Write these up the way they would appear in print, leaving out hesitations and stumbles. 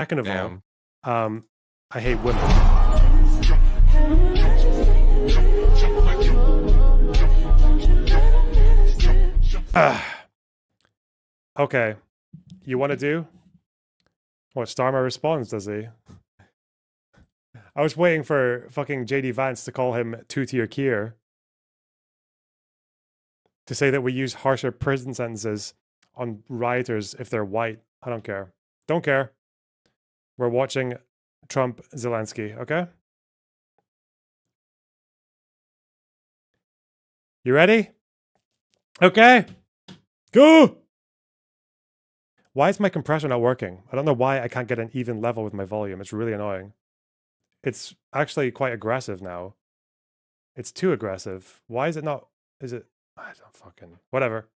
Second of Damn. all, I hate women. Okay, you want to do? What, Starmer responds, does he? I was waiting for fucking JD Vance to call him two-tier Kier. To say that we use harsher prison sentences on rioters if they're white. I don't care. Don't care. We're watching Trump Zelensky, okay? You ready? Okay. Go! Why is my compressor not working? I don't know why I can't get an even level with my volume. It's really annoying. It's actually quite aggressive now. It's too aggressive. Why is it not? Is it? I don't fucking. Whatever.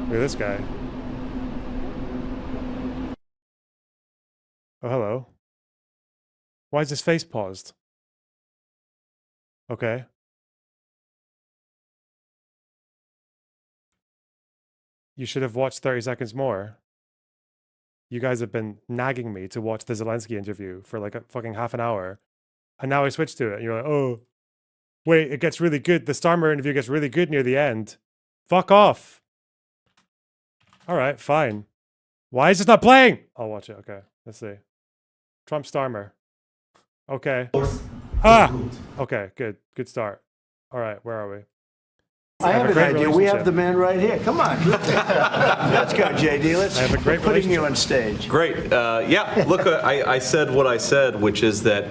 Look at this guy. Oh, hello. Why is his face paused? Okay. You should have watched 30 seconds more. You guys have been nagging me to watch the Zelensky interview for like a fucking half an hour. And now I switched to it. And you're like, oh, wait, it gets really good. The Starmer interview gets really good near the end. Fuck off. All right, fine. Why is this not playing? I'll watch it. Okay, let's see. Trump Starmer. Okay. Ah! Okay, good. Good start. All right, where are we? I have an idea. We have the man right here. Come on. Let's go, JD. Let's I have a great putting you on stage. Great. Yeah, look, I said what I said, which is that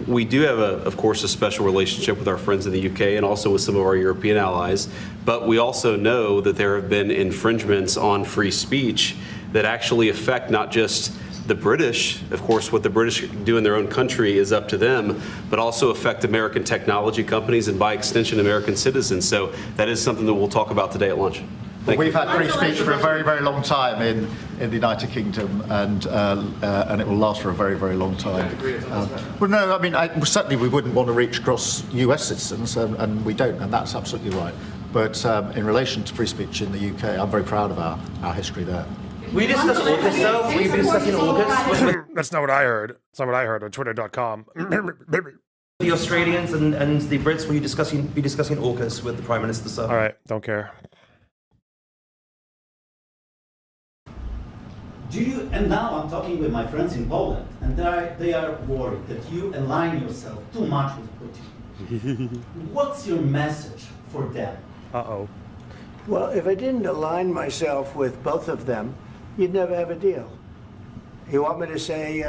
we do have, of course, a special relationship with our friends in the UK and also with some of our European allies. But we also know that there have been infringements on free speech that actually affect not just the British. Of course, what the British do in their own country is up to them, but also affect American technology companies and by extension, American citizens. So that is something that we'll talk about today at lunch. We've had free speech for a very, very long time in the United Kingdom, and it will last for a very, very long time. Well, no, I mean, certainly we wouldn't want to reach across US citizens, and we don't, and that's absolutely right. But in relation to free speech in the UK, I'm very proud of our history there. We discussed AUKUS, though. We've been discussing AUKUS. That's not what I heard. It's not what I heard on Twitter.com. The Australians and the Brits, were you discussing AUKUS with the Prime Minister, sir? All right, don't care. Do you, and now I'm talking with my friends in Poland, and they are worried that you align yourself too much with Putin. What's your message for them? Uh-oh. Well, if I didn't align myself with both of them, you'd never have a deal. You want me to say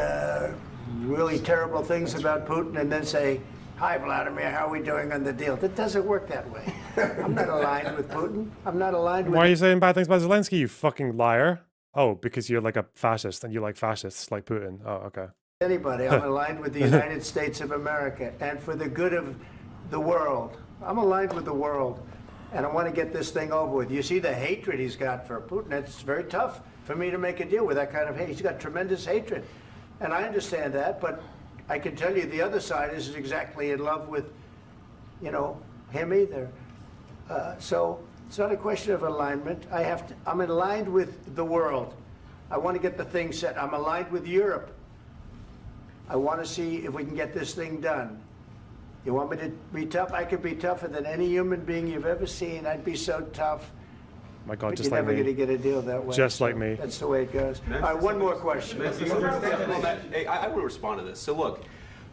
really terrible things about Putin and then say, hi, Vladimir, how are we doing on the deal? That doesn't work that way. I'm not aligned with Putin. I'm not aligned with... Why are you saying bad things about Zelensky, you fucking liar? Oh, because you're like a fascist and you like fascists like Putin. Oh, okay. Anybody. I'm aligned with the United States of America and for the good of the world. I'm aligned with the world, and I want to get this thing over with. You see the hatred he's got for Putin. It's very tough for me to make a deal with that kind of hate. He's got tremendous hatred, and I understand that, but I can tell you the other side isn't exactly in love with, you know, him either. So it's not a question of alignment. I'm aligned with the world. I want to get the thing set. I'm aligned with Europe. I want to see if we can get this thing done. You want me to be tough? I could be tougher than any human being you've ever seen. I'd be so tough. My God, But just you're like never me. going to get a deal that way. Just like me. That's the way it goes. All right, one more question. Hey, I want to respond to this. So look,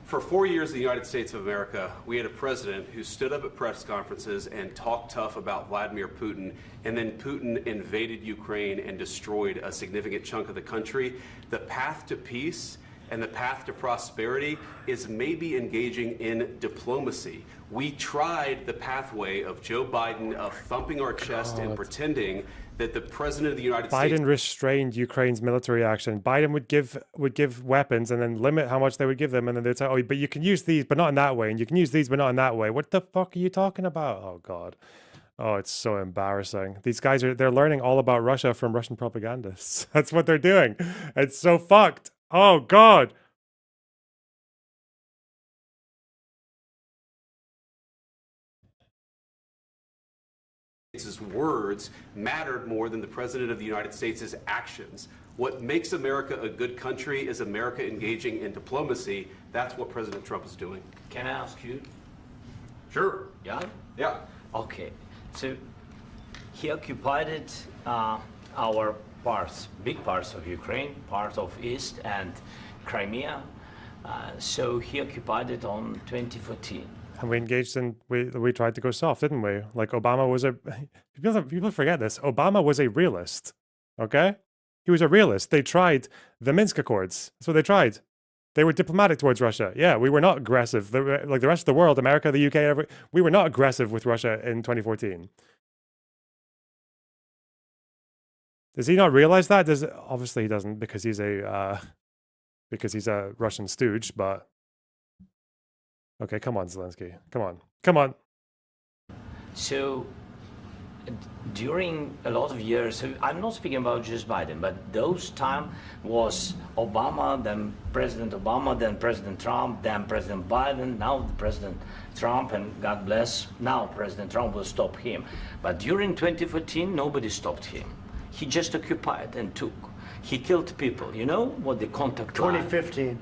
for 4 years in the United States of America, we had a president who stood up at press conferences and talked tough about Vladimir Putin, and then Putin invaded Ukraine and destroyed a significant chunk of the country. The path to peace and the path to prosperity is maybe engaging in diplomacy. We tried the pathway of Joe Biden of thumping our chest and pretending that the president of the United States... Biden restrained Ukraine's military action. Biden would give weapons and then limit how much they would give them, and then they'd say, oh, but you can use these, but not in that way, and you can use these, but not in that way. What the fuck are you talking about? Oh, God. Oh, it's so embarrassing. These guys they're learning all about Russia from Russian propagandists. That's what they're doing. It's so fucked. Oh, God. States' words mattered more than the President of the United States' actions. What makes America a good country is America engaging in diplomacy. That's what President Trump is doing. Can I ask you? Sure. Yeah? Yeah. Okay. So he occupied our parts, big parts of Ukraine, part of East and Crimea. So he occupied it on 2014. And we engaged in, we tried to go soft, didn't we? Like Obama was a, people forget this. Obama was a realist, okay? He was a realist. They tried the Minsk Accords. That's what they tried. They were diplomatic towards Russia. Yeah, we were not aggressive. Like the rest of the world, America, the UK, we were not aggressive with Russia in 2014. Does he not realize that? Obviously he doesn't because he's a Russian stooge, but okay, come on, Zelensky. Come on. Come on. So during a lot of years, so I'm not speaking about just Biden, but those time was Obama, then President Obama, then President Trump, then President Biden, now the President Trump, and God bless, now President Trump will stop him. But during 2014, nobody stopped him. He just occupied and took. He killed people. You know what the contact line? 2015.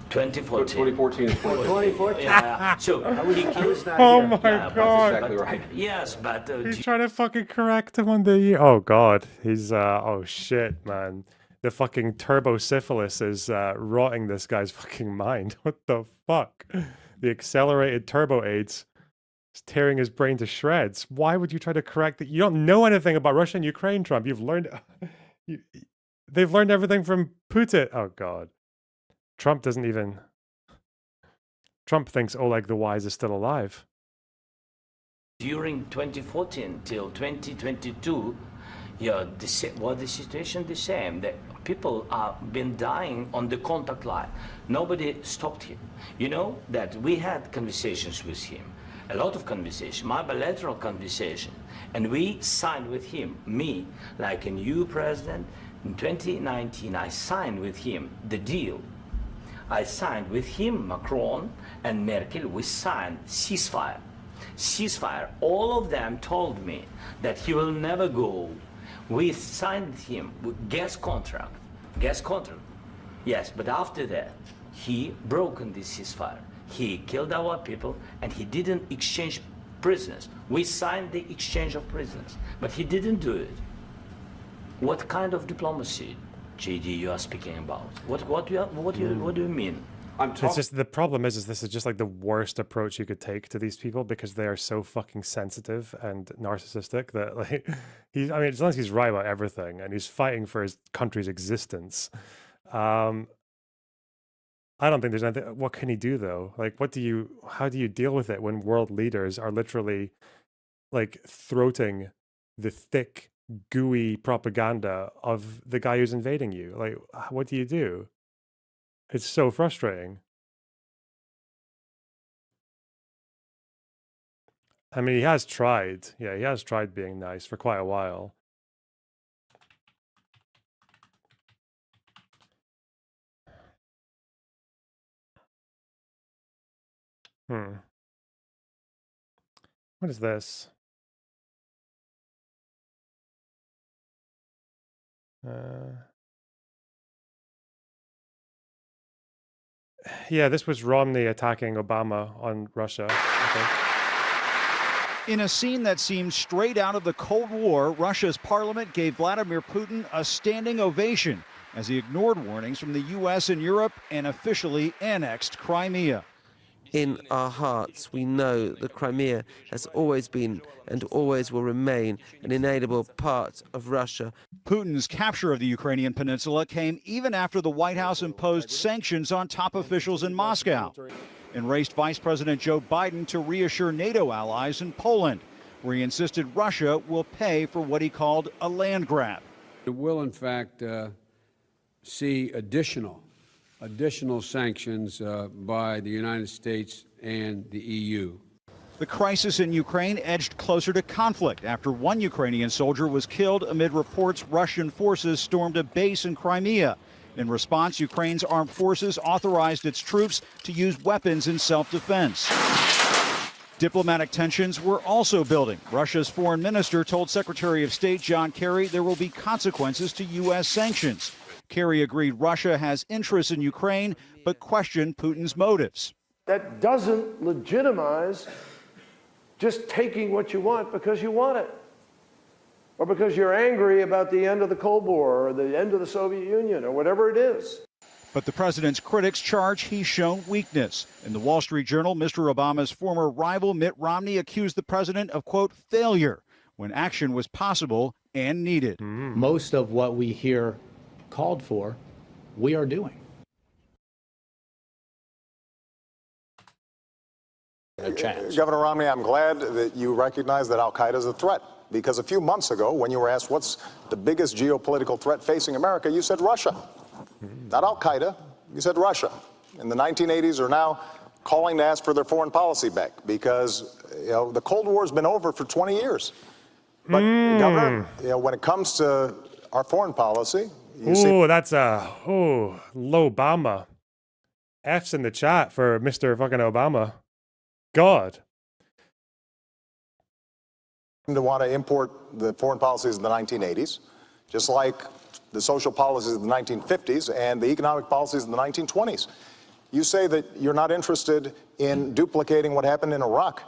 2014. 2014 is 2014. Yeah. So he killed. Oh my Yeah, God. exactly right. Yes, but He's trying to fucking correct him on the year. Oh God. He's, oh shit, man. The fucking turbo syphilis is rotting this guy's fucking mind. What the fuck? The accelerated turbo AIDS is tearing his brain to shreds. Why would you try to correct that? You don't know anything about Russia and Ukraine, Trump. You've learned, they've learned everything from Putin. Oh God. Trump doesn't even, Trump thinks Oleg the Wise is still alive. during 2014 till 2022, yeah, the situation the same. The people have been dying on the contact line. Nobody stopped him. You know that we had conversations with him, a lot of conversation, my bilateral conversation, and we signed with him, me, like a new president. In 2019, I signed with him the deal. I signed with him, Macron and Merkel, we signed ceasefire. Ceasefire. All of them told me that he will never go. We signed with him with gas contract. Gas contract. Yes, but after that, he broken this ceasefire. He killed our people and he didn't exchange prisoners. We signed the exchange of prisoners, but he didn't do it. What kind of diplomacy, JD, you are speaking about? What do you mean? It's just the problem is this is just like the worst approach you could take to these people because they are so fucking sensitive and narcissistic that like I mean, Zelensky's right about everything and he's fighting for his country's existence. I don't think there's anything. What can he do though? Like, how do you deal with it when world leaders are literally like throating the thick, gooey propaganda of the guy who's invading you? Like, what do you do? It's so frustrating. I mean, he has tried. Yeah, he has tried being nice for quite a while. What is this? Yeah, this was Romney attacking Obama on Russia, I think. In a scene that seemed straight out of the Cold War, Russia's parliament gave Vladimir Putin a standing ovation as he ignored warnings from the U.S. and Europe and officially annexed Crimea. In our hearts, we know that Crimea has always been and always will remain an inalienable part of Russia. Putin's capture of the Ukrainian peninsula came even after the White House imposed sanctions on top officials in Moscow and raced Vice President Joe Biden to reassure NATO allies in Poland, where he insisted Russia will pay for what he called a land grab. It will, in fact, see additional sanctions by the United States and the EU. The crisis in Ukraine edged closer to conflict after one Ukrainian soldier was killed amid reports Russian forces stormed a base in Crimea. In response, Ukraine's armed forces authorized its troops to use weapons in self-defense. Diplomatic tensions were also building. Russia's foreign minister told Secretary of State John Kerry there will be consequences to U.S. sanctions. Kerry agreed Russia has interests in Ukraine, but questioned Putin's motives. That doesn't legitimize just taking what you want because you want it, or because you're angry about the end of the Cold War or the end of the Soviet Union or whatever it is. But the president's critics charge he's shown weakness. In the Wall Street Journal, Mr. Obama's former rival Mitt Romney accused the president of, quote, failure when action was possible and needed. Most of what we hear called for, we are doing. Governor Romney, I'm glad that you recognize that al-Qaeda is a threat, because a few months ago, when you were asked what's the biggest geopolitical threat facing America, you said Russia. Not al-Qaeda, you said Russia. In the 1980s are now calling to ask for their foreign policy back because, the Cold War has been over for 20 years. But, Governor, when it comes to our foreign policy, you see... that's Lobama. F's in the chat for Mr. fucking Obama. God. To want to import the foreign policies of the 1980s, just like the social policies of the 1950s and the economic policies of the 1920s. You say that you're not interested in duplicating what happened in Iraq,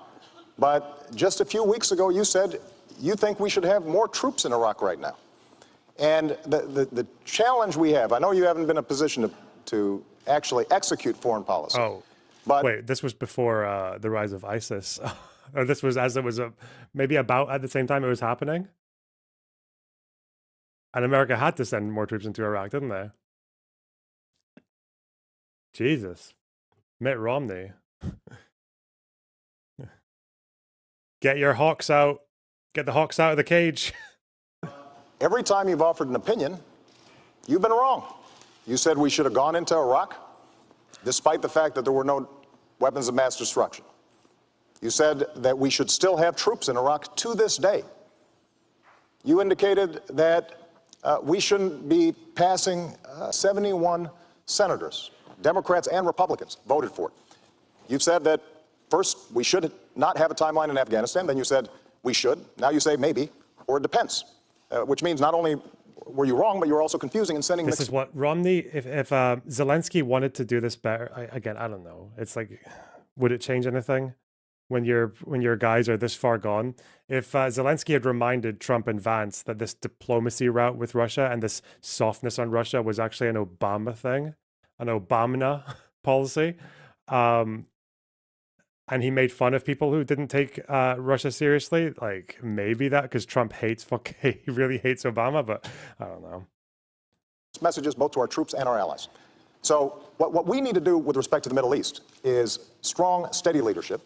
but just a few weeks ago you said you think we should have more troops in Iraq right now. And the challenge we have, I know you haven't been in a position to actually execute foreign policy. Oh, but wait, this was before the rise of ISIS. Or this was as it was maybe about at the same time it was happening. And America had to send more troops into Iraq, didn't they? Jesus. Mitt Romney. Get your hawks out. Get the hawks out of the cage. Every time you've offered an opinion, you've been wrong. You said we should have gone into Iraq, despite the fact that there were no weapons of mass destruction. You said that we should still have troops in Iraq to this day. You indicated that we shouldn't be passing 71 senators, Democrats and Republicans, voted for it. You've said that first we should not have a timeline in Afghanistan, then you said we should, now you say maybe, or it depends, which means not only were you wrong, but you were also confusing and sending This is what Romney, if Zelensky wanted to do this better, I don't know. It's like, would it change anything? When your guys are this far gone. If Zelensky had reminded Trump and Vance that this diplomacy route with Russia and this softness on Russia was actually an Obama thing, an Obama policy, and he made fun of people who didn't take Russia seriously, like maybe that, because Trump he really hates Obama, but I don't know. messages both to our troops and our allies. So what we need to do with respect to the Middle East is strong, steady leadership,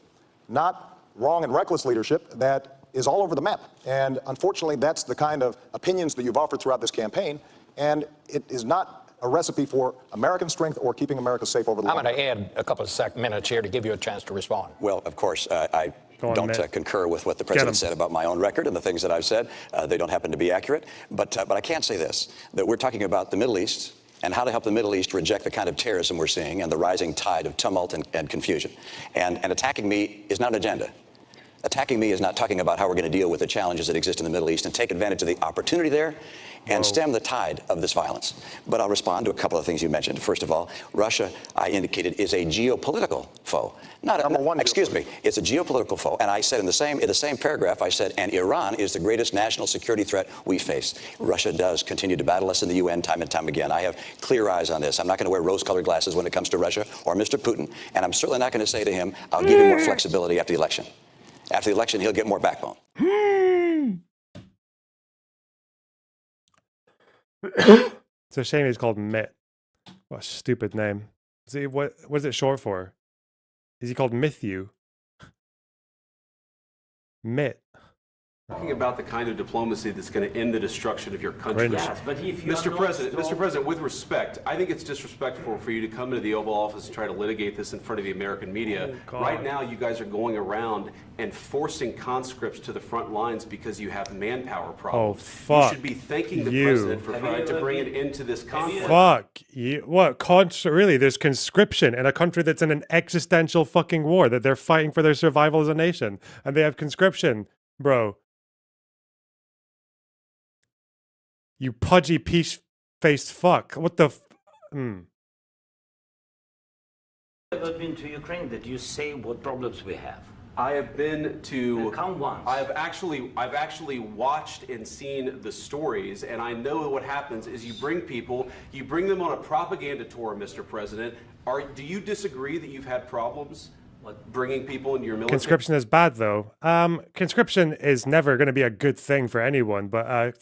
not wrong and reckless leadership that is all over the map. And unfortunately, that's the kind of opinions that you've offered throughout this campaign, and it is not a recipe for American strength or keeping America safe over the long I'm going to add a couple of minutes here to give you a chance to respond. Well, of course, I don't concur with what the president said about my own record and the things that I've said. They don't happen to be accurate. But I can say this, that we're talking about the Middle East and how to help the Middle East reject the kind of terrorism we're seeing and the rising tide of tumult and confusion. And attacking me is not an agenda. Attacking me is not talking about how we're going to deal with the challenges that exist in the Middle East and take advantage of the opportunity there and stem the tide of this violence. But I'll respond to a couple of things you mentioned. First of all, Russia, I indicated, is a geopolitical foe. Excuse me, it's a geopolitical foe. And I said in the same paragraph, I said, and Iran is the greatest national security threat we face. Russia does continue to battle us in the UN time and time again. I have clear eyes on this. I'm not going to wear rose-colored glasses when it comes to Russia or Mr. Putin. And I'm certainly not going to say to him, I'll give you more flexibility after the election. After the election, he'll get more backbone. It's a shame he's called Mitt. What a stupid name. What is it short for? Is he called Matthew? Mitt. Talking about the kind of diplomacy that's going to end the destruction of your country. Yes, but if you Mr. President, with respect, I think it's disrespectful for you to come into the Oval Office and try to litigate this in front of the American media. Right now, you guys are going around and forcing conscripts to the front lines because you have manpower problems. Oh, fuck you should be thanking the president for trying to bring an end to this conflict. Fuck you. What? Really? There's conscription in a country that's in an existential fucking war that they're fighting for their survival as a nation, and they have conscription, bro. You pudgy, peace-faced fuck. What the Ever been to Ukraine that you say what problems we have? I have been to. Come once. I've actually watched and seen the stories, and I know what happens is you bring them on a propaganda tour, Mr. President. Do you disagree that you've had problems bringing people into your military? Conscription is bad, though. Conscription is never going to be a good thing for anyone. But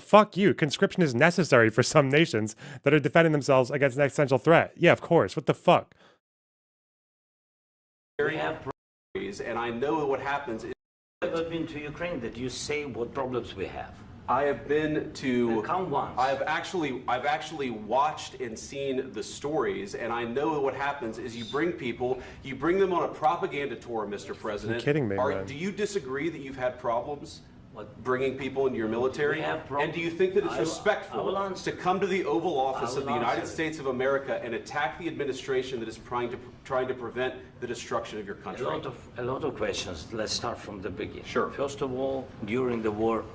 fuck you. Conscription is necessary for some nations that are defending themselves against an existential threat. Yeah, of course. What the fuck? We have problems, and I know what happens is. Ever been to Ukraine that you say what problems we have? I have been to. Come once. I've actually watched and seen the stories, and I know what happens is you bring them on a propaganda tour, Mr. President. You're kidding me, man. Do you disagree that you've had problems bringing people into your military? We have problems. And do you think that it's respectful to come to the Oval Office of the United States of America and attack the administration that is trying to prevent the destruction of your country? A lot of questions. Let's start from the beginning. Sure. First of all, during the war,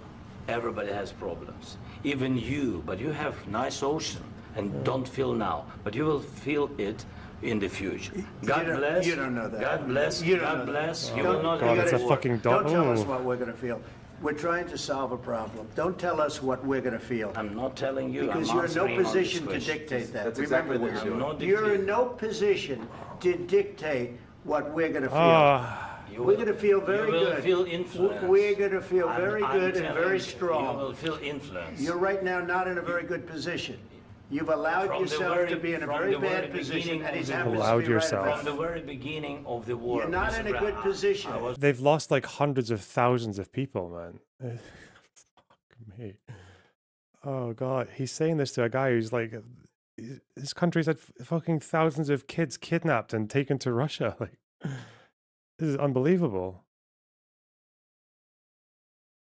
everybody has problems. Even you, but you have nice ocean and don't feel now, but you will feel it in the future. God bless. You don't know that. God bless. God bless. You will not. God, it's a fucking Don't tell us what we're going to feel. We're trying to solve a problem. Don't tell us what we're going to feel. I'm not telling you. Because you're in no position to dictate that. That's Remember exactly what this. you're doing. You're in no position to dictate what we're going to feel. We're going to feel very good. You will feel influence. We're going to feel very good and very You strong. will feel influence. You're right now not in a very good position. You've allowed yourself to be in a very bad position, and he's happened to be right about From the very beginning of the war. You're not in a good position. They've lost like hundreds of thousands of people, man. Fuck me. Oh god, he's saying this to a guy who's like, his country's had fucking thousands of kids kidnapped and taken to Russia. Like, this is unbelievable.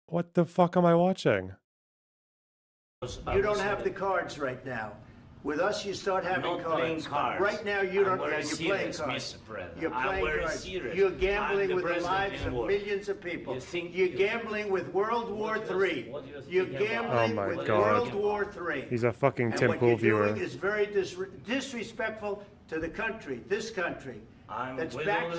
What the fuck am I watching? You don't have the cards right now. With us, you start having cards. Right now, you don't. You're playing cards. You're playing cards. You're gambling with the lives of millions of people. You're gambling with World War III. You're gambling with World War III. He's a fucking Tim Pool viewer. What you're doing is very disrespectful to the country, this country. That's back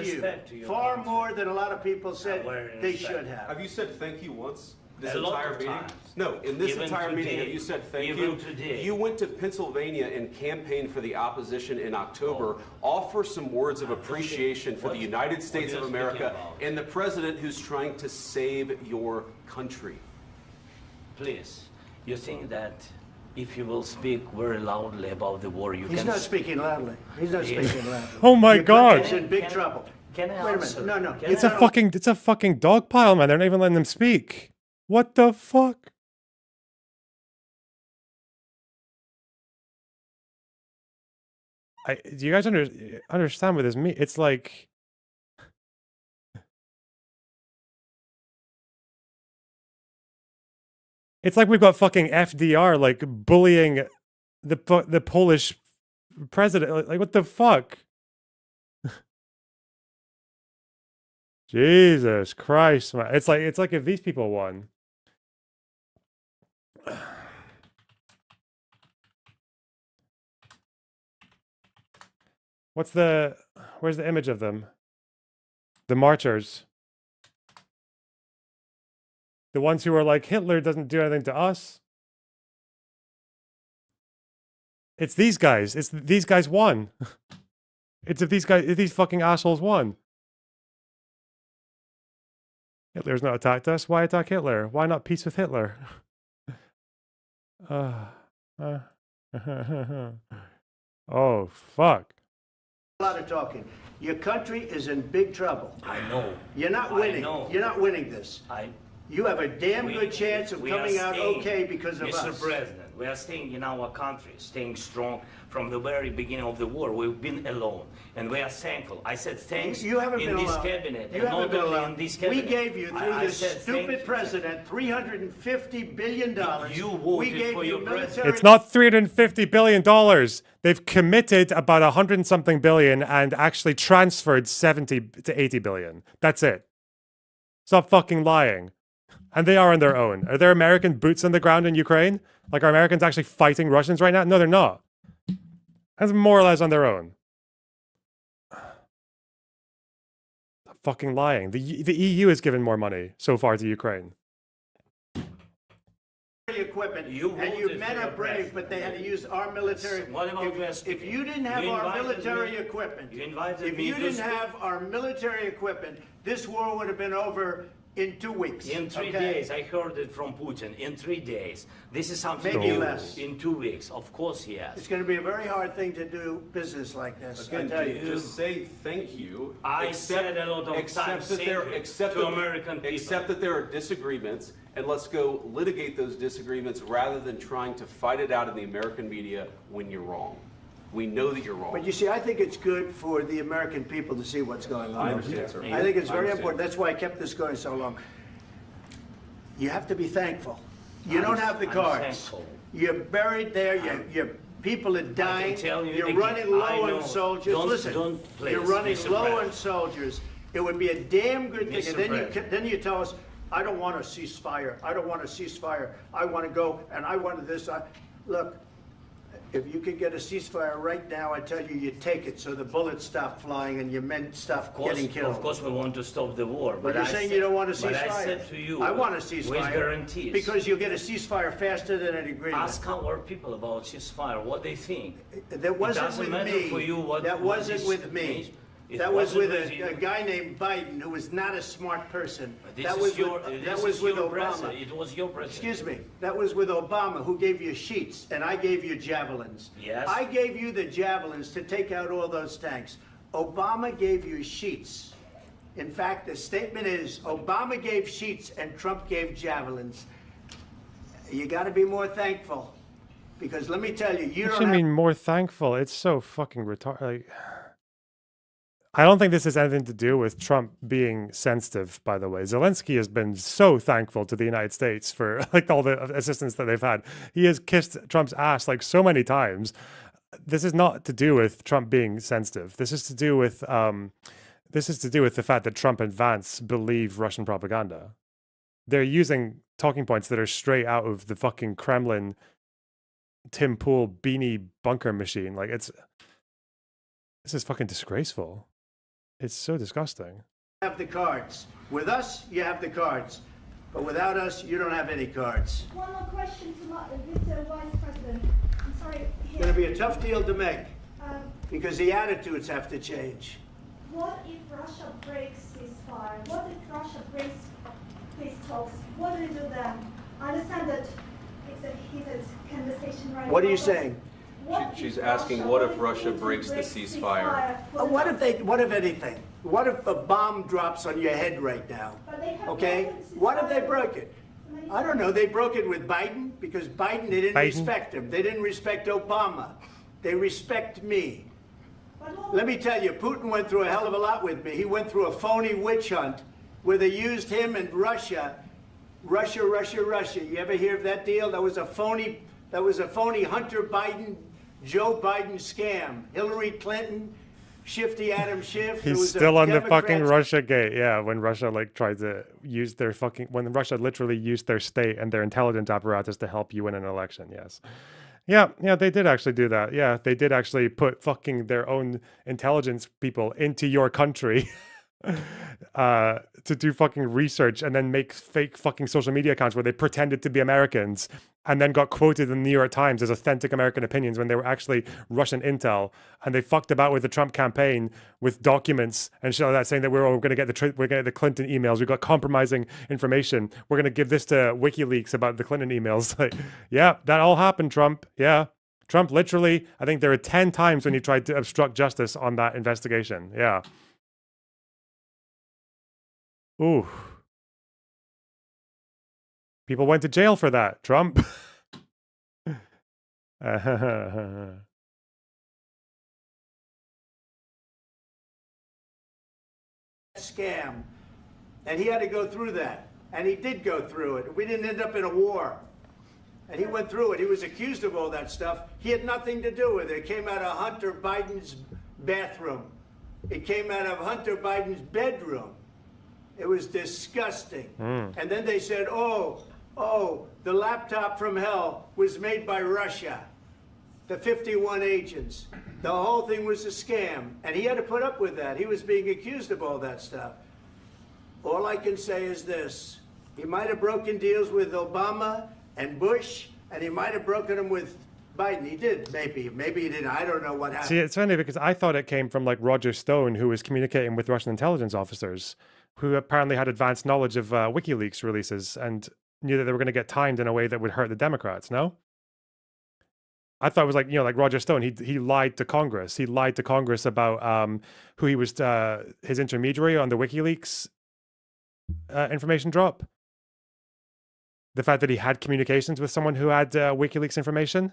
to you. Far more than a lot of people said they should have. Have you said thank you once? This A lot entire of meeting? times. No, in this Even entire meeting, today. have you said thank Even you? today. You went to Pennsylvania and campaigned for the opposition in October. Offer some words of appreciation for the United States of America and the president who's trying to save your country. Please, you think that if you will speak very loudly about the war, He's not speaking loudly. He's not speaking loudly. Oh my god. He's in big trouble. Can I Wait a answer? minute. No. It's a fucking dog pile, man. They're not even letting them speak. What the fuck? Do you guys understand what this means? It's like, we've got fucking FDR like bullying the Polish president. Like what the fuck? Jesus Christ, man. It's like if these people won. Where's the image of them? The marchers. The ones who are like, Hitler doesn't do anything to us. It's these guys. It's these guys won. It's if these fucking assholes won. Hitler's not attacked us. Why attack Hitler? Why not peace with Hitler? Oh, fuck. A lot of talking. Your country is in big trouble. I know. You're not winning. You're not winning this. You have a damn good chance of we coming are out staying, okay because of Mr. us. President, we are staying in our country, staying strong from the very beginning of the war. We've been alone, and we are thankful. I said thanks You haven't in been this alone. cabinet, You and haven't not been only alone. in this We cabinet. gave you, through I this said stupid president, $350 billion. You voted we gave for you your military. president. It's not $350 billion. They've committed about 100 and something billion and actually transferred 70 to 80 billion. That's it. Stop fucking lying. And they are on their own. Are there American boots on the ground in Ukraine? Like, are Americans actually fighting Russians right now? No, they're not. That's more or less on their own. Stop fucking lying. The EU has given more money so far to Ukraine. Equipment, and voted you for men your are brave, president. but they had to use our military. What about if you didn't have You our invited military me- equipment, you invited if me you to didn't speak- have our military equipment, this war would have been over in 2 weeks. In 3 okay? days, I heard it from Putin. In 3 days, this is something Maybe new. less. In 2 weeks, of course, yes. It's going to be a very hard thing to do business like this. I Again, tell you. just say thank you. I said a lot of accept times that thank there, you accept to that, American people. Accept that there are disagreements, and let's go litigate those disagreements rather than trying to fight it out in the American media when you're wrong. We know that you're wrong. But you see, I think it's good for the American people to see what's going on. I understand, sir. I think it's I very understand. important. That's why I kept this going so long. You have to be thankful. You don't have the I'm cards. thankful. You're buried there. Your people are dying. tell you You're again, running I low know. on soldiers. Don't- Listen, don't please, you're running Mr. low President. on soldiers. It would be a damn good thing. Mr. And then President. then you tell us, I don't want a ceasefire. I don't want a ceasefire. I want to go and I wanted this. Look, if you could get a ceasefire right now, I tell you, you take it so the bullets stop flying and your men stop getting killed. Of course, we want to stop the war. But you're I saying said- you don't want a ceasefire. But I said to you, I want a ceasefire. with guarantees. Because you'll get a ceasefire faster than an agreement. Ask our people about ceasefire, what they think. That wasn't it doesn't with matter me. for you what That what wasn't this with me. means. It That was wasn't with you. a guy named Biden who was not a smart person. This That is was your, with, this that was is with your Obama. president. It was your president. Excuse me. That was with Obama, who gave you sheets, and I gave you javelins. Yes. I gave you the javelins to take out all those tanks. Obama gave you sheets. In fact, the statement is Obama gave sheets and Trump gave javelins. You got to be more thankful, because let me tell you, you What don't do you have mean more thankful? It's so fucking retarded. Like, I don't think this has anything to do with Trump being sensitive, by the way. Zelensky has been so thankful to the United States for like all the assistance that they've had. He has kissed Trump's ass like so many times. This is not to do with Trump being sensitive. This is to do with the fact that Trump and Vance believe Russian propaganda. They're using talking points that are straight out of the fucking Kremlin Tim Pool beanie bunker machine. Like this is fucking disgraceful. It's so disgusting. have the cards. With us, you have the cards. But without us, you don't have any cards. One more question to Mr. Vice President. I'm sorry. It's going to be a tough deal to make Um, because the attitudes have to change. what if Russia breaks ceasefire? What if Russia breaks peace talks? What do you do then? I understand that it's a heated conversation right now. What are you but saying? what She's if asking, what if Russia breaks the ceasefire? What if anything? What if a bomb drops on your head right now? But they have Okay? broken What if they ceasefire broke it? I don't know. They broke it with Biden because Biden, they didn't Biden? respect him. They didn't respect Obama. They respect me. Let me tell you, Putin went through a hell of a lot with me. He went through a phony witch hunt where they used him and Russia. Russia. You ever hear of that deal? That was a phony Hunter Biden, Joe Biden scam. Hillary Clinton, Shifty Adam Schiff. It He's was still a on the fucking Democrats- Russia gate. Yeah, when Russia like tried to use their fucking when Russia literally used their state and their intelligence apparatus to help you win an election. Yes. Yeah, they did actually do that. Yeah, they did actually put fucking their own intelligence people into your country to do fucking research and then make fake fucking social media accounts where they pretended to be Americans and then got quoted in the New York Times as authentic American opinions when they were actually Russian intel. And they fucked about with the Trump campaign with documents and shit like that, saying that we're going to get the Clinton emails. We got compromising information. We're going to give this to WikiLeaks about the Clinton emails. Like, yeah, that all happened, Trump. Yeah. Trump literally, I think there were 10 times when he tried to obstruct justice on that investigation. Yeah. Ooh. People went to jail for that, Trump. Scam. And he had to go through that. And he did go through it. We didn't end up in a war. And he went through it. He was accused of all that stuff. He had nothing to do with it. It came out of Hunter Biden's bathroom. It came out of Hunter Biden's bedroom. It was disgusting. And then they said, oh, the laptop from hell was made by Russia. The 51 agents. The whole thing was a scam. And he had to put up with that. He was being accused of all that stuff. All I can say is this. He might have broken deals with Obama and Bush, and he might have broken them with Biden. He did, maybe. Maybe he didn't. I don't know what happened. See, it's funny because I thought it came from like Roger Stone, who was communicating with Russian intelligence officers, who apparently had advanced knowledge of WikiLeaks releases and knew that they were going to get timed in a way that would hurt the Democrats, no? I thought it was like, like Roger Stone, he lied to Congress. He lied to Congress about who he was, his intermediary on the WikiLeaks information drop. The fact that he had communications with someone who had WikiLeaks information,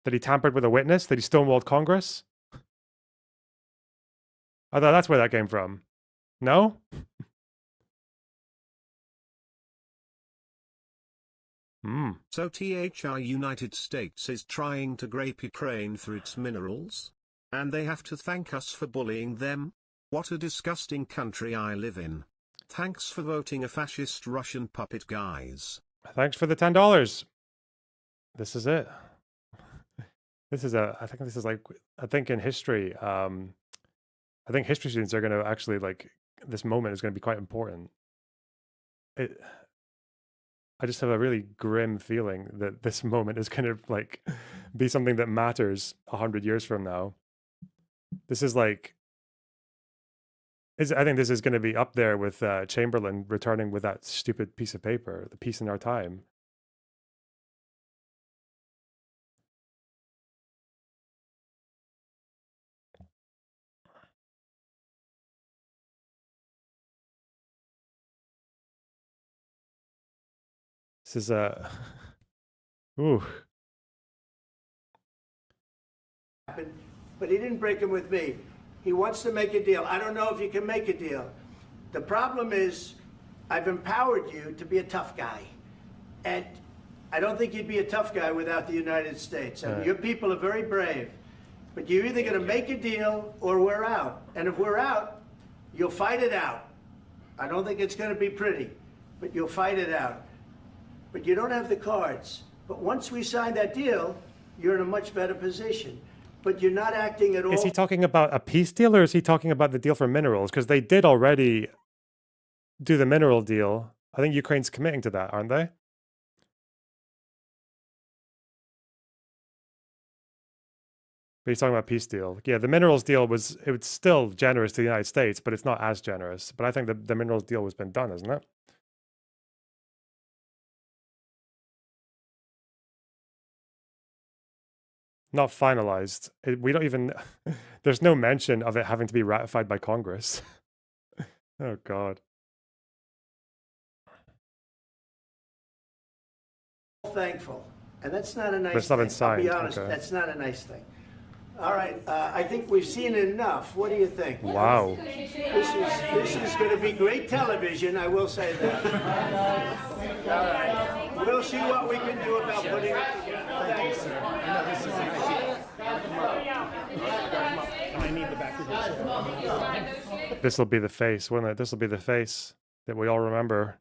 that he tampered with a witness, that he stonewalled Congress. I thought that's where that came from. No? So THR United States is trying to grape Ukraine for its minerals? And they have to thank us for bullying them? What a disgusting country I live in. Thanks for voting a fascist Russian puppet, guys. Thanks for the $10. This is it. This is I think this is like, I think in history, I think history students are going to actually like, this moment is going to be quite important. I just have a really grim feeling that this moment is going to like be something that matters 100 years from now. This is like, I think this is going to be up there with Chamberlain returning with that stupid piece of paper, the Peace in Our Time. This is a... Ooh. But he didn't break them with me. He wants to make a deal. I don't know if you can make a deal. The problem is I've empowered you to be a tough guy. And I don't think you'd be a tough guy without the United States. I mean, your people are very brave. But you're either going to make a deal or we're out. And if we're out, you'll fight it out. I don't think it's going to be pretty, but you'll fight it out. But you don't have the cards. But once we sign that deal, you're in a much better position. But you're not acting at all. Is he talking about a peace deal or is he talking about the deal for minerals? Because they did already do the mineral deal. I think Ukraine's committing to that, aren't they? But he's talking about peace deal. Yeah, the minerals deal was still generous to the United States, but it's not as generous. But I think the minerals deal has been done, hasn't it? Not finalized. We don't even... There's no mention of it having to be ratified by Congress. Oh, God. Thankful. And that's not a nice But it's not been thing. I'll be signed, honest, okay. that's not a nice thing. All right, I think we've seen enough. What do you think? Wow. This is going to be great television, I will say that. All right. We'll see what we can do about putting it together. Thanks, sir. I need the back of this. This will be the face, won't it? This will be the face that we all remember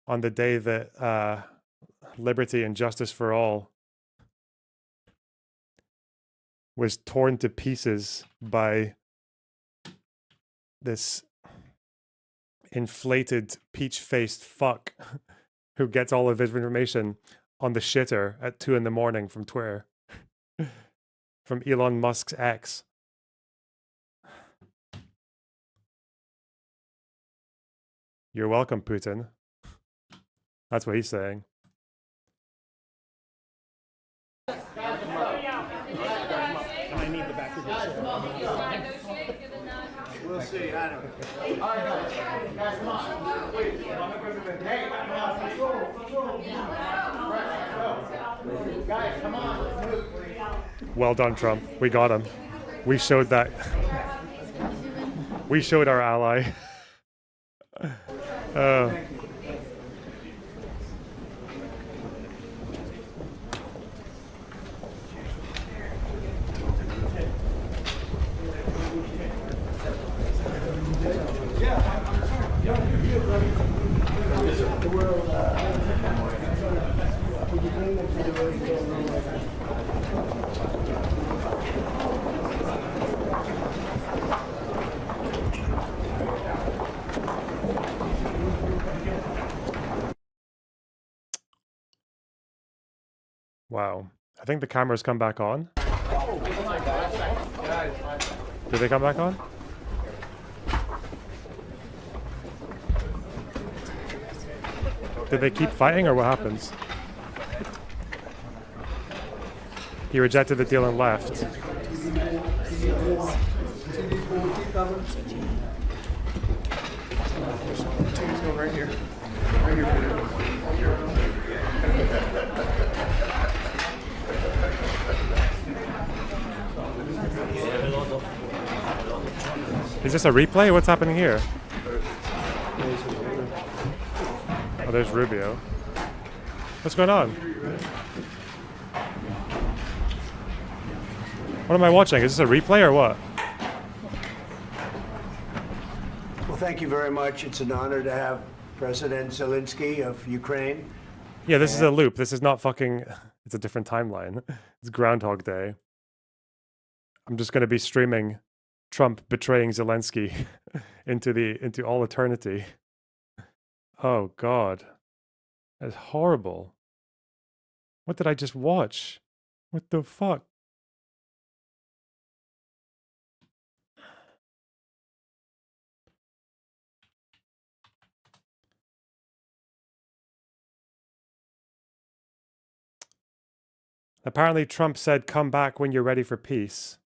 on the day that liberty and justice for all was torn to pieces by this inflated peach-faced fuck who gets all of his information on the shitter at 2 a.m. from Twitter. From Elon Musk's X. You're welcome, Putin. That's what he's saying. I need the back of this. We'll see. I don't know. Guys, come on, let's move, please. Well done, Trump. We got him. We showed that. We showed our ally. Wow. I think the cameras come back on. Did they come back on? Did they keep fighting or what happens? He rejected the deal and left. Right here. Is this a replay? What's happening here? Oh, there's Rubio. What's going on? What am I watching? Is this a replay or what? Well, thank you very much. It's an honor to have President Zelensky of Ukraine. Yeah, this is a loop. This is not fucking... It's a different timeline. It's Groundhog Day. I'm just going to be streaming Trump betraying Zelensky into all eternity. Oh, God. That's horrible. What did I just watch? What the fuck? Apparently, Trump said, "Come back when you're ready for peace."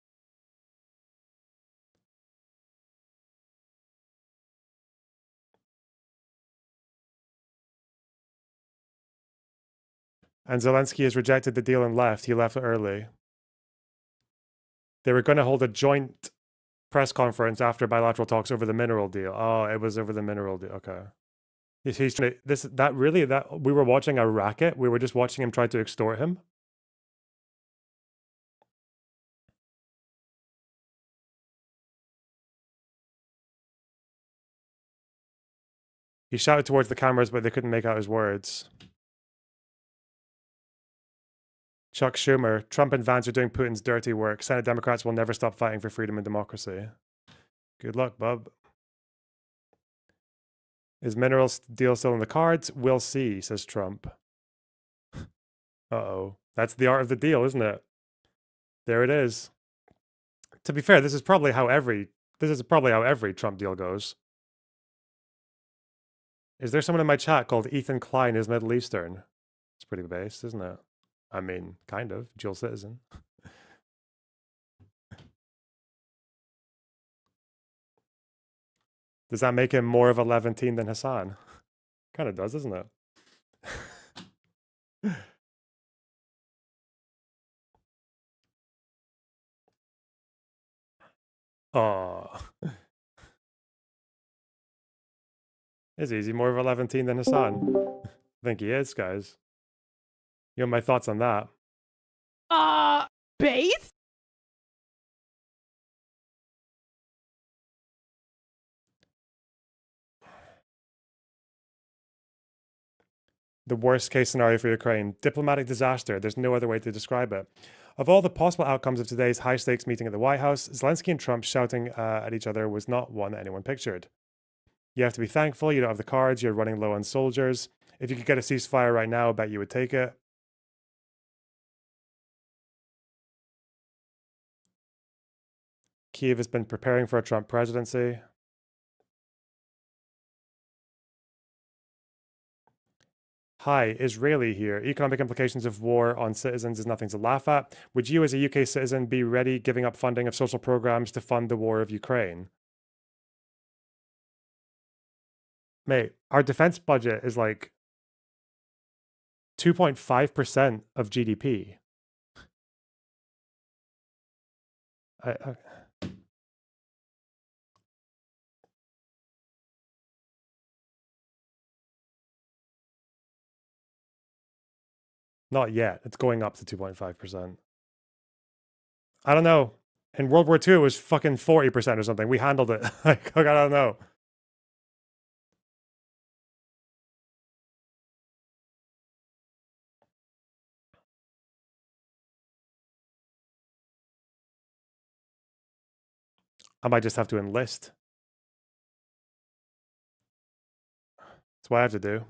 And Zelensky has rejected the deal and left. He left early. They were going to hold a joint press conference after bilateral talks over the mineral deal. Oh, it was over the mineral deal. Okay. He's trying to, that we were watching a racket. We were just watching him try to extort him. He shouted towards the cameras, but they couldn't make out his words. Chuck Schumer, Trump and Vance are doing Putin's dirty work. Senate Democrats will never stop fighting for freedom and democracy. Good luck, bub. Is minerals deal still in the cards? We'll see, says Trump. Uh-oh. That's the art of the deal, isn't it? There it is. To be fair, this is probably how every Trump deal goes. Is there someone in my chat called Ethan Klein is Middle Eastern? It's pretty based, isn't it? I mean, kind of. Dual citizen. Does that make him more of a Levantine than Hassan? Kind of does, doesn't it? Oh. It's easy. More of a Levantine than Hassan. I think he is, guys. You know my thoughts on that. Base? The worst case scenario for Ukraine. Diplomatic disaster. There's no other way to describe it. Of all the possible outcomes of today's high-stakes meeting at the White House, Zelensky and Trump shouting at each other was not one that anyone pictured. You have to be thankful you don't have the cards, you're running low on soldiers. If you could get a ceasefire right now, I bet you would take it. Kyiv has been preparing for a Trump presidency. Hi, Israeli here. Economic implications of war on citizens is nothing to laugh at. Would you as a UK citizen be ready giving up funding of social programs to fund the war of Ukraine? Mate, our defense budget is like 2.5% of GDP. Not yet. It's going up to 2.5%. I don't know. In World War II, it was fucking 40% or something. We handled it. Like, I don't know. I might just have to enlist. That's what I have to do.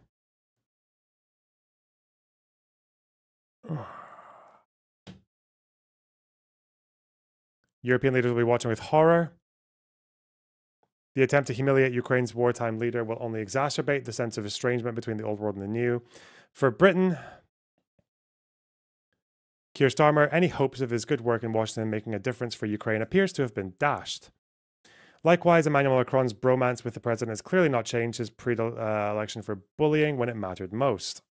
European leaders will be watching with horror. The attempt to humiliate Ukraine's wartime leader will only exacerbate the sense of estrangement between the old world and the new. For Britain, Keir Starmer, any hopes of his good work in Washington making a difference for Ukraine appears to have been dashed. Likewise, Emmanuel Macron's bromance with the president has clearly not changed his pre-election for bullying when it mattered most.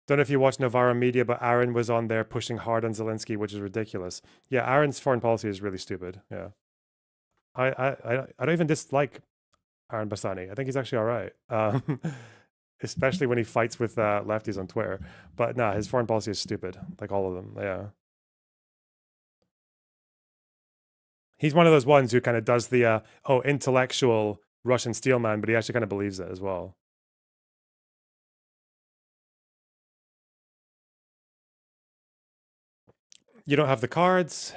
Don't know if you watch Novara Media, but Aaron was on there pushing hard on Zelensky, which is ridiculous. Yeah, Aaron's foreign policy is really stupid. Yeah, I don't even dislike Aaron Bassani. I think he's actually all right, especially when he fights with lefties on Twitter. But nah, his foreign policy is stupid, like all of them. Yeah, he's one of those ones who kind of does the intellectual Russian steelman, but he actually kind of believes it as well. You don't have the cards.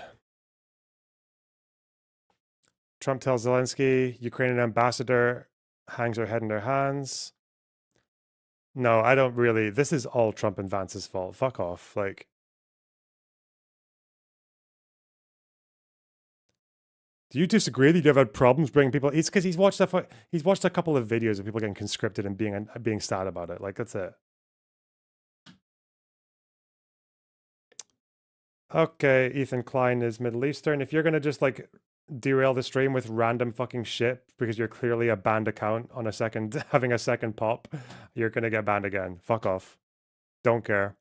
Trump tells Zelensky, Ukrainian ambassador hangs her head in their hands. No, I don't really. This is all Trump and Vance's fault. Fuck off. Like, do you disagree that you've had problems bringing people? It's because he's watched a couple of videos of people getting conscripted and being sad about it. Like, that's it. Okay, Ethan Klein is Middle Eastern. If you're gonna just like derail the stream with random fucking shit because you're clearly a banned account on having a second pop, you're gonna get banned again. Fuck off. Don't care.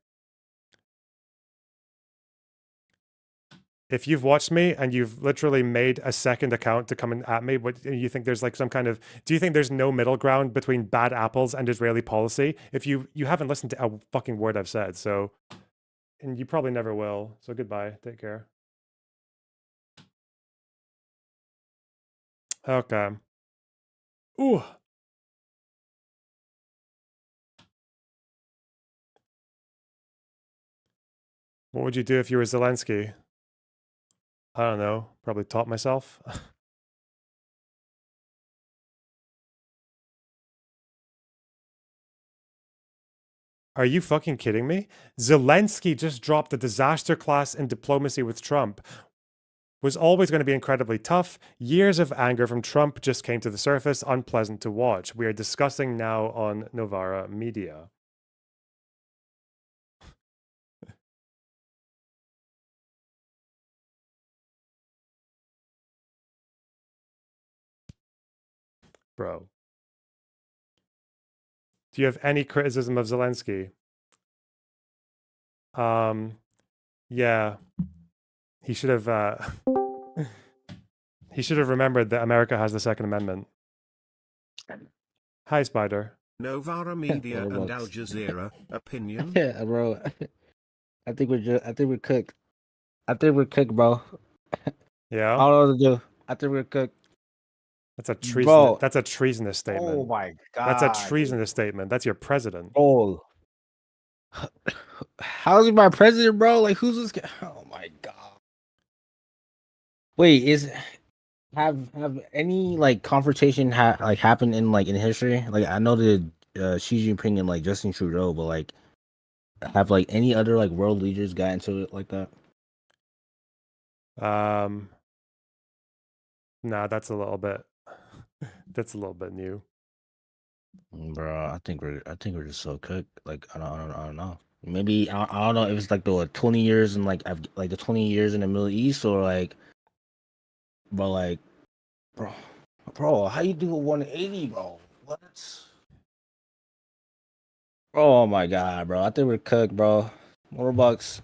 If you've watched me and you've literally made a second account to come in at me, what you think there's like some kind of, do you think there's no middle ground between bad apples and Israeli policy? If you haven't listened to a fucking word I've said, so, and you probably never will. So goodbye. Take care. Okay. Ooh. What would you do if you were Zelensky? I don't know. Probably top myself. Are you fucking kidding me? Zelensky just dropped a disaster class in diplomacy with Trump. Was always going to be incredibly tough. Years of anger from Trump just came to the surface, unpleasant to watch. We are discussing now on Novara Media. Bro. Do you have any criticism of Zelensky? Yeah. He should have remembered that America has the Second Amendment. Hi, Spider. Novara Media and Al Jazeera opinion. Yeah, bro. I think we're cooked. I think we're cooked, bro. Yeah. I don't know what to do. I think we're cooked. That's a treason. Bro. That's a treasonous statement. Oh my god. That's a treasonous statement. That's your president. Oh. How's he my president, bro? Like, who's this guy? Oh my god. Wait, have any like confrontation happened in history? Like, I know that Xi Jinping and like Justin Trudeau, but like, have like any other like world leaders got into it like that? Nah, that's a little bit new. Bro, I think we're just so cooked. Like, I don't know. Maybe I don't know if it's like the 20 years in like the 20 years in the Middle East, or like, but like, bro, how you do a 180, bro? What? Oh my god, bro! I think we're cooked, bro. Lonerbox,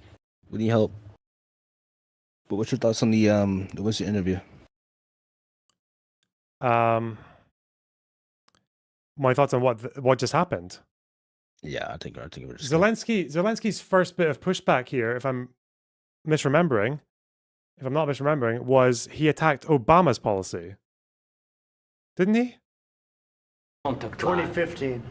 we need help. But what's your thoughts on the what's the interview? My thoughts on what just happened. Yeah, I think we're just Zelensky's first bit of pushback here, if I'm not misremembering, was he attacked Obama's policy. Didn't he? 2015.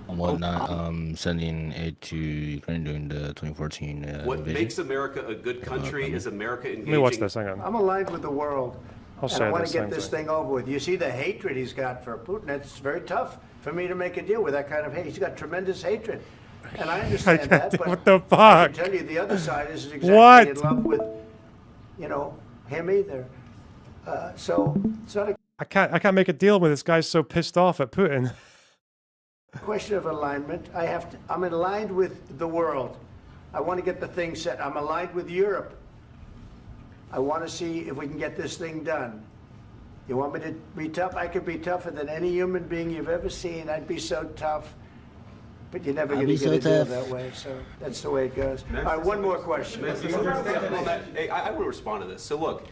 On whatnot, sending aid to Ukraine during the 2014 What invasion. makes America a good country is America engaging. Let me watch this. Hang on. I'm aligned with the world. I'll and I want to share get this this thing over with. You see the hatred he's got for Putin. It's very tough for me to make a deal with that kind of hate. He's got tremendous hatred. And I understand that, but what the fuck? I can tell you the other side isn't exactly What? in love with, him either. So it's not a I can't make a deal with this guy so pissed off at Putin. question of alignment. I'm aligned with the world. I want to get the thing set. I'm aligned with Europe. I want to see if we can get this thing done. You want me to be tough? I could be tougher than any human being you've ever seen. I'd be so tough. But you're never going to get a deal that way, so that's the way it goes. All right, one more question. Hey, I want to respond to this. So look,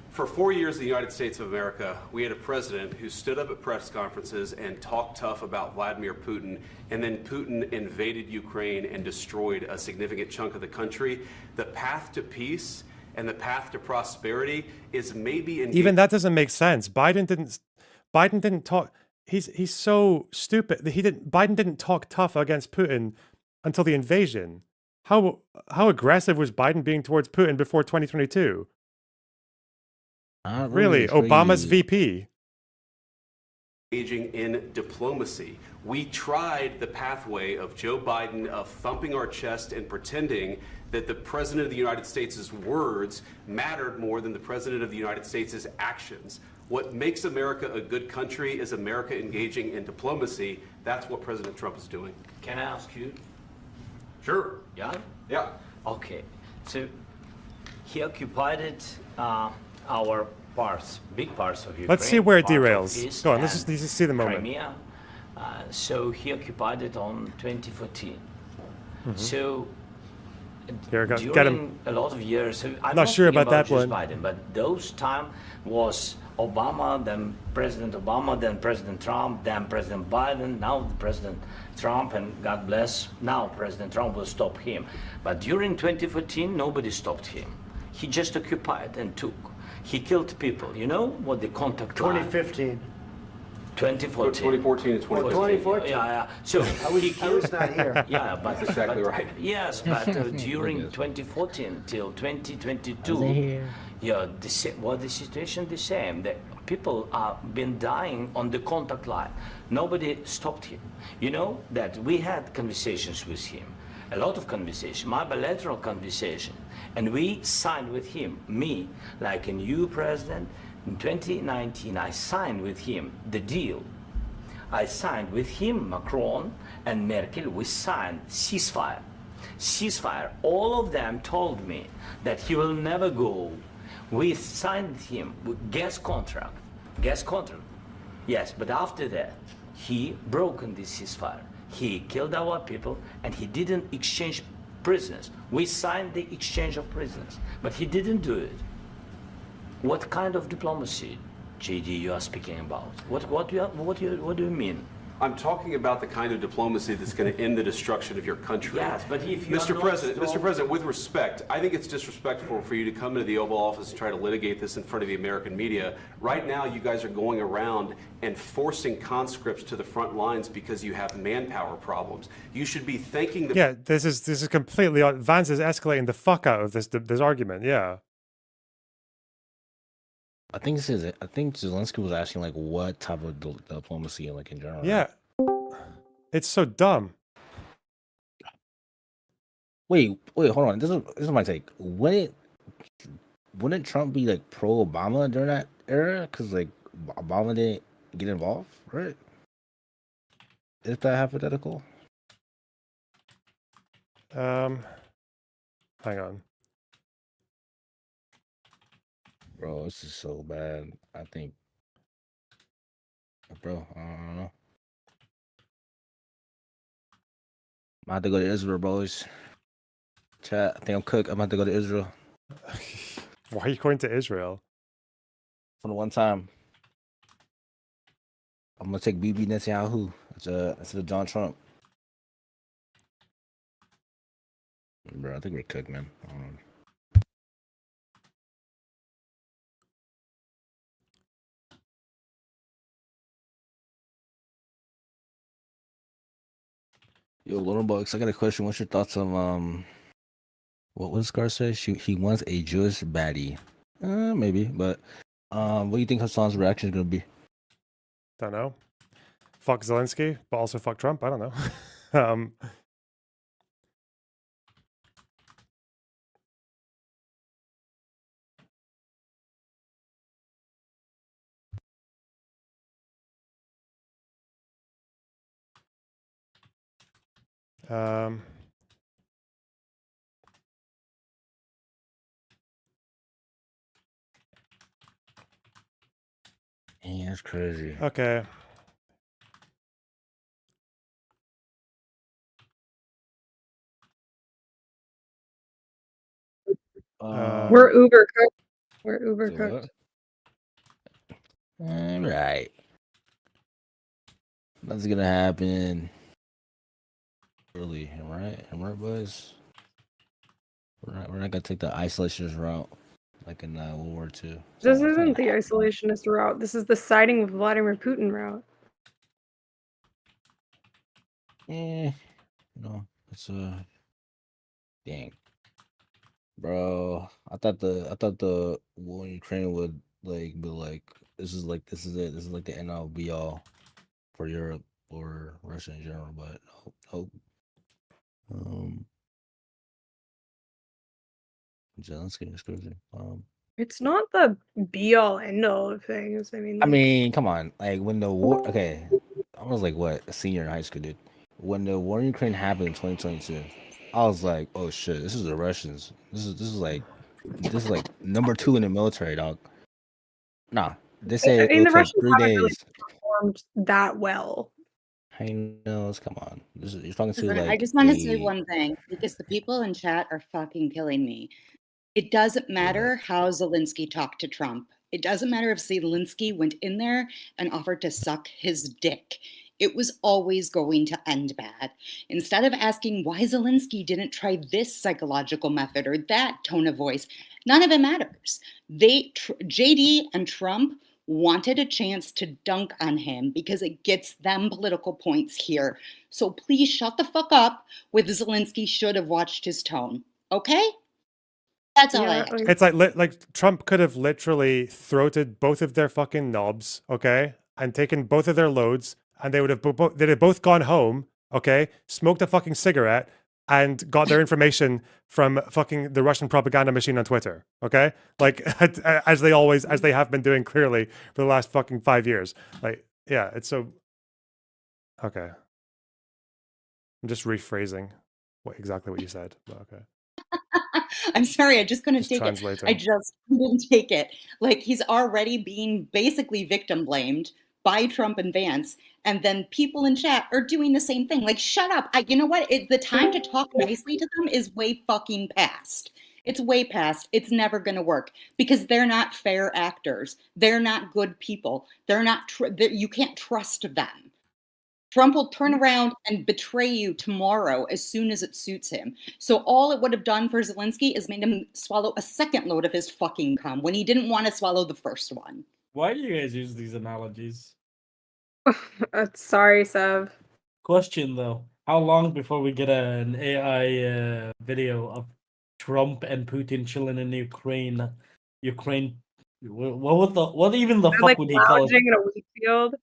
for 4 years in the United States of America, we had a president who stood up at press conferences and talked tough about Vladimir Putin, and then Putin invaded Ukraine and destroyed a significant chunk of the country. The path to peace and the path to prosperity is maybe in Even that doesn't make sense. Biden didn't talk. He's so stupid. Biden didn't talk tough against Putin until the invasion. How aggressive was Biden being towards Putin before 2022? Really, Obama's VP. Engaging in diplomacy. We tried the pathway of Joe Biden of thumping our chest and pretending that the President of the United States' words mattered more than the President of the United States' actions. What makes America a good country is America engaging in diplomacy. That's what President Trump is doing. Can I ask you? Sure. Yeah? Yeah. Okay. So he occupied our parts, big parts of Ukraine. Let's see where it part of derails. East Go on, let's and just see the moment. Crimea. So he occupied it on 2014. So Here, during get him. a lot of years, so I'm Not sure speaking about that just one. Biden, but those time was Obama, then President Obama, then President Trump, then President Biden, now President Trump, and God bless, now President Trump will stop him. But during 2014, nobody stopped him. He just occupied and took. He killed people. You know what the contact line? 2015. 2014. 2014 and 2014. Yeah. So I was not here. Yeah, but exactly right. Yes, but during 2014 till 2022, the situation the same. The people have been dying on the contact line. Nobody stopped him. You know that we had conversations with him, a lot of conversation, my bilateral conversation, and we signed with him, me, like a new president. In 2019, I signed with him the deal. I signed with him, Macron and Merkel, we signed ceasefire. Ceasefire. All of them told me that he will never go. We signed with him with gas contract. Gas contract. Yes, but after that, he broken this ceasefire. He killed our people and he didn't exchange prisoners. We signed the exchange of prisoners, but he didn't do it. What kind of diplomacy, JD, you are speaking about? What do you mean? I'm talking about the kind of diplomacy that's going to end the destruction of your country. Yes, but if you Mr. President, with respect, I think it's disrespectful for you to come into the Oval Office and try to litigate this in front of the American media. Right now, you guys are going around and forcing conscripts to the front lines because you have manpower problems. You should be thanking the... Yeah, this is completely... Vance is escalating the fuck out of this argument, yeah. I think Zelensky was asking like what type of diplomacy like in general. Yeah, it's so dumb. Wait, hold on. This is my take. Wouldn't Trump be like pro Obama during that era? Because like Obama didn't get involved, right? Is that hypothetical? Hang on. Bro, this is so bad. I think, bro, I don't know. I'm about to go to Israel, boys. Chat, I think I'm cooked. I'm about to go to Israel. Why are you going to Israel? For the one time. I'm gonna take BB Netanyahu. That's the Donald Trump. Bro, I think we're cooked, man. Yo, Lonerbox, I got a question. What's your thoughts on what does Scar say? He wants a Jewish baddie. Maybe, but what do you think Hassan's reaction is gonna be? Don't know. Fuck Zelensky, but also fuck Trump. I don't know. Yeah, that's crazy. Okay. We're uber cooked. We're uber cooked. Right. That's gonna happen. Early, right? Am I right, boys? We're not gonna take the isolationist route like in World War II. This isn't the isolationist route. This is the siding with Vladimir Putin route. No, it's dang, bro. I thought the war in Ukraine would be like this is it. This is like the end all be all for Europe or Russia in general, but nope. Zelensky is crazy. It's not the be all end all of things. I mean, Come on. Like when the war, okay, I was like what, a senior in high school, dude. When the war in Ukraine happened in 2022, I was like, oh shit, this is the Russians. This is like number 2 in the military, dog. Nah, they say the it'll take Russians 3 haven't really days. performed that well. I know. Come on. You're talking to Listen, like I just want to say one thing because the people in chat are fucking killing me. It doesn't matter how Zelensky talked to Trump. It doesn't matter if Zelensky went in there and offered to suck his dick. It was always going to end bad. Instead of asking why Zelensky didn't try this psychological method or that tone of voice, none of it matters. JD and Trump wanted a chance to dunk on him because it gets them political points here. So please shut the fuck up with Zelensky should have watched his tone. Okay? That's all I have. It's like Trump could have literally throated both of their fucking knobs, okay, and taken both of their loads, and they would have they'd have both gone home, okay, smoked a fucking cigarette, and got their information from fucking the Russian propaganda machine on Twitter, okay, like as they have been doing clearly for the last fucking 5 years. Like, yeah, it's so okay. I'm just rephrasing exactly what you said, but okay. I'm sorry, I just couldn't take translating. it. I just couldn't take it. Like, he's already being basically victim blamed by Trump and Vance, and then people in chat are doing the same thing. Like, shut up. You know what? The time to talk nicely to them is way fucking past. It's way past. It's never going to work because they're not fair actors. They're not good people. They're not. You can't trust them. Trump will turn around and betray you tomorrow as soon as it suits him. So all it would have done for Zelensky is made him swallow a second load of his fucking cum when he didn't want to swallow the first one. Why do you guys use these analogies? Sorry, Sev. Question though, how long before we get an AI video of Trump and Putin chilling in Ukraine? What even the They're fuck like would he call it? lounging in a wheat field.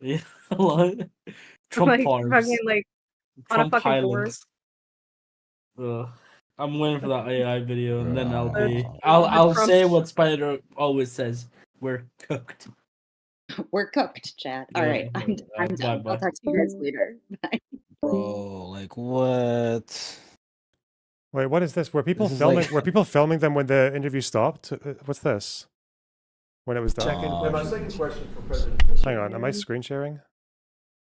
Yeah, Trump like farms. fucking like on a Trump fucking horse. Highlands. I'm waiting for that AI video, and then The I'll Trump- say what Spider always says: "We're cooked." We're cooked, chat. All Yeah, right, I'm done. bye-bye. I'll talk to you guys later. Bye. bro, like what? Wait, what is this? Were people This is filming? like- Were people filming them when the interview stopped? What's this? When it was done? My second question for President. Hang on, am I screen sharing?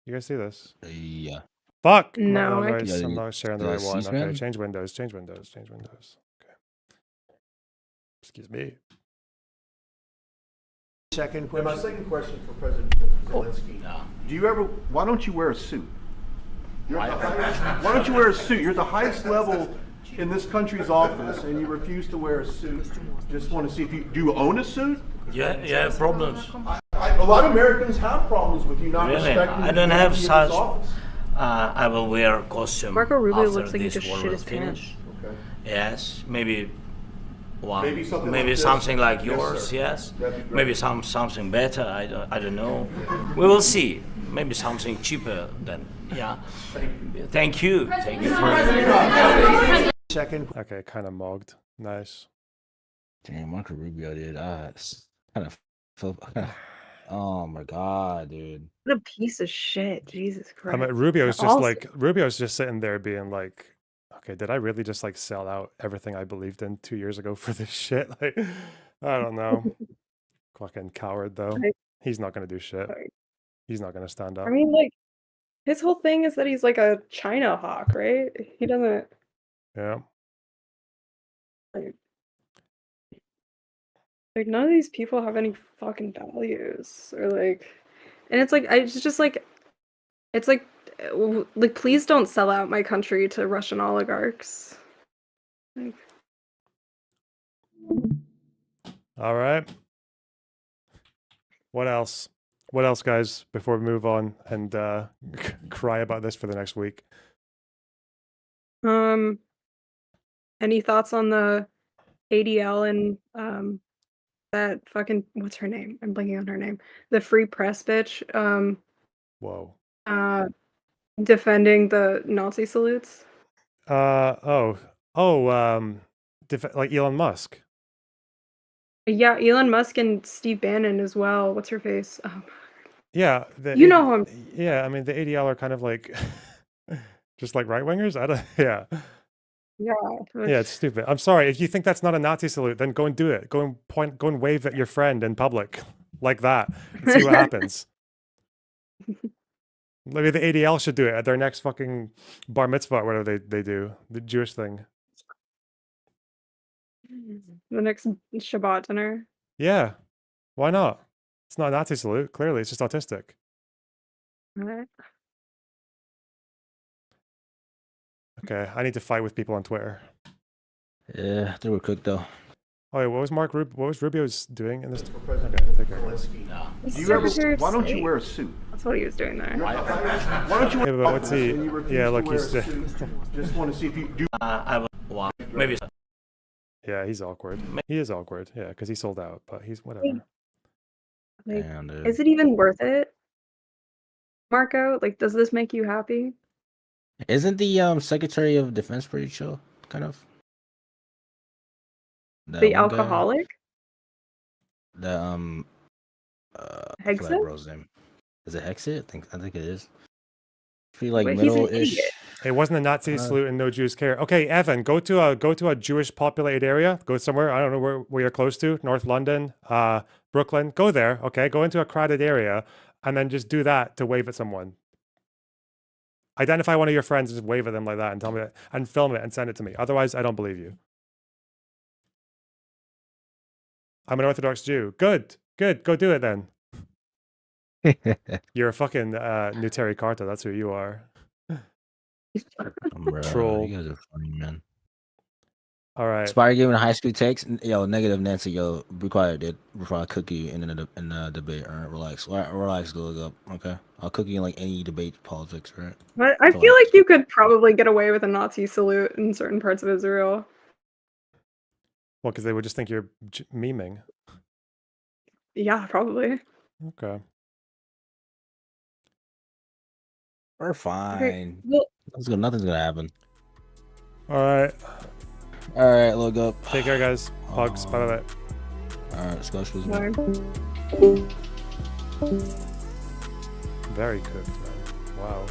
You guys see this? Yeah. Fuck! No, I'm I not sharing the right one. C-SPAN? Okay, change windows. Okay. Excuse me. Second My question. second question for President Zelensky. Do you ever? Why don't you wear a suit? Why don't you wear a suit? You're at the highest level in this country's office, and you refuse to wear a suit. Just want to see if you do. You own a suit? Yeah, problems. A lot of Americans have problems with you not Really? respecting. I don't the have dignity of such. this office. I will wear a costume. Marco Rubio after looks like he this just war shit will his pants. finish. Okay. Yes, maybe one. Maybe something maybe like this. something like Yes, yours. sir. Yes. That'd be great. Maybe something better. I don't know. We will see. Maybe something cheaper than. Yeah. Thank you. Thank you for. Second. Okay, kind of mogged. Nice. Damn, Marco Rubio, dude. Kind of feel. Oh my god, dude. What a piece of shit. Jesus Christ. I mean, Rubio's Also- just sitting there being like, okay, did I really just like sell out everything I believed in 2 years ago for this shit? Like, I don't know. Fucking coward though. He's not gonna do shit. He's not gonna stand up. I mean, like, his whole thing is that he's like a China hawk, right? He doesn't. Yeah. Like, none of these people have any fucking values, or like, and it's like, it's just like, it's like, please don't sell out my country to Russian oligarchs. Like, All right. What else? What else, guys? Before we move on and cry about this for the next week. any thoughts on the ADL and that fucking what's her name? I'm blanking on her name. The Free Press bitch. Whoa. Defending the Nazi salutes. Like Elon Musk. Yeah, Elon Musk and Steve Bannon as well. What's her face? Yeah. You know him. Yeah, I mean the ADL are kind of like just like right wingers. I don't. Yeah. Yeah. Yeah, it's stupid. I'm sorry. If you think that's not a Nazi salute, then go and do it. Go and wave at your friend in public like that and see what happens. Maybe the ADL should do it at their next fucking bar mitzvah or whatever they do, the Jewish thing. The next Shabbat dinner. Yeah. Why not? It's not a Nazi salute. Clearly, it's just autistic. Alright. Okay, I need to fight with people on Twitter. Yeah, they were cooked though. Oh, wait, what was Rubio's doing in this? President Okay, take care. Zelensky. Do you ever, why don't you wear a suit? That's what he was doing there. Why don't you wear Yeah, but what's he? and you refuse Yeah, to look, wear he's a suit? Just want to see if you do. I will. Well, maybe. Yeah, he's awkward. He is awkward. Yeah, because he sold out, but he's whatever. Like, Damn, dude. is it even worth it, Marco? Like, does this make you happy? Isn't the Secretary of Defense pretty chill? Kind of. That The one guy? alcoholic? The I forgot Hexit? bro's name. Is it Hexit? I think it is. Pretty like Wait, he's an middle-ish. idiot. It wasn't a Nazi salute and no Jews care. Okay, Evan, go to a Jewish populated area. Go somewhere. I don't know where you're close to. North London, Brooklyn. Go there. Okay, go into a crowded area and then just do that to wave at someone. Identify one of your friends and just wave at them like that and tell me and film it and send it to me. Otherwise, I don't believe you. I'm an Orthodox Jew. Good. Go do it then. You're a fucking new Terry Carter. That's who you are. Bruh, Troll. You guys are funny, man. All right. Inspire giving high school takes. Yo, negative Nancy. Yo, be quiet, dude. Before I cook you in the debate. All right, relax. Relax, go up. Okay, I'll cook you in like any debate politics. Right. But I feel like you could probably get away with a Nazi salute in certain parts of Israel. Well, because they would just think you're memeing. Yeah, probably. Okay. We're fine. Well, Nothing's gonna happen. All right. All right, look up. Take care, guys. Hugs. Bye bye. All right, Scotch was Bye. Very cooked, man. Wow.